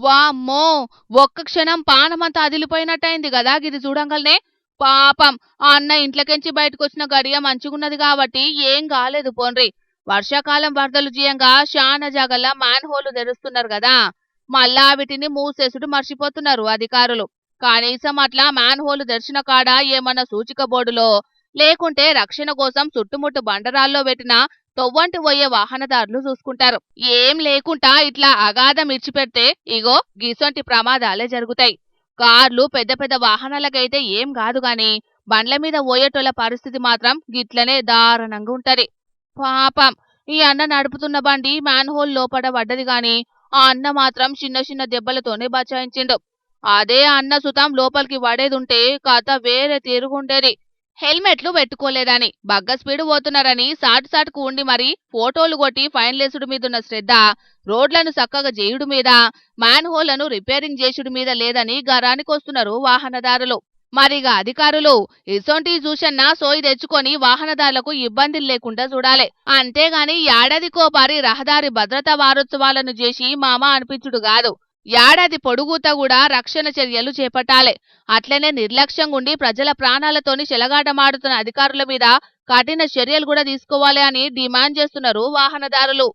వామ్మో! ఒక్క క్షణం పానమంతా అదిలిపోయినట్టయింది గదా గిది చూడంగాల్నే. పాపం ఆ అన్న ఇంట్లోకెంచి బయటకొచ్చిన గడియ మంచిగున్నది కాబట్టి ఏం గాలేదు పోన్రి. వర్షాకాలం వరదలు జీయంగా శానా జాగల్లా మ్యాన్ హోల్ తెరుస్తున్నారు గదా, మళ్ళా వీటిని మూసేసుడు మర్చిపోతున్నారు అధికారులు. కనీసం అట్లా మ్యాన్ హోల్ తెరిచిన కాడ ఏమన్నా సూచిక బోర్డులో లేకుంటే రక్షణ కోసం చుట్టుముట్టు బండరాల్లో పెట్టిన తొవ్వంటి పోయే వాహనదారులు చూసుకుంటారు. ఏం లేకుండా ఇట్లా అగాధం ఇడిచిపెడితే ఇగో గిసొంటి ప్రమాదాలే జరుగుతాయి. కార్లు పెద్ద పెద్ద వాహనాలకైతే ఏం కాదు గాని బండ్ల మీద పోయేటోళ్ల పరిస్థితి మాత్రం గిట్లనే దారుణంగా ఉంటది. పాపం ఈ అన్న నడుపుతున్న బండి మ్యాన్ హోల్ లోపడ పడ్డది గాని ఆ అన్న మాత్రం చిన్న చిన్న దెబ్బలతోనే బచాయించిండు. అదే అన్న సుతం లోపలికి పడేదుంటే కథ వేరే తిరుగుండేది. హెల్మెట్లు పెట్టుకోలేదని బగ్గ స్పీడ్ పోతున్నారని సాటు సాటుకు ఉండి మరి ఫోటోలు కొట్టి ఫైన్లేసుడు మీదున్న శ్రద్ధ రోడ్లను చక్కగా చేయుడు మీద, మ్యాన్ హోళ్లను రిపేరింగ్ చేసుడు మీద లేదని గరానికొస్తున్నారు వాహనదారులు. మరిగా అధికారులు ఇసొంటి చూసన్నా సోయి తెచ్చుకొని వాహనదారులకు ఇబ్బందులు లేకుండా చూడాలి. అంతేగాని ఏడాదికోపారి రహదారి భద్రతా వారోత్సవాలను చేసి మామ అనిపించుడు కాదు. ఏడాది పొడుగుతా కూడా రక్షణ చర్యలు చేపట్టాలి. అట్లనే నిర్లక్ష్యంగా ఉండి ప్రజల ప్రాణాలతోని చెలగాటమాడుతున్న అధికారుల మీద కఠిన చర్యలు కూడా తీసుకోవాలి అని డిమాండ్ చేస్తున్నారు వాహనదారులు.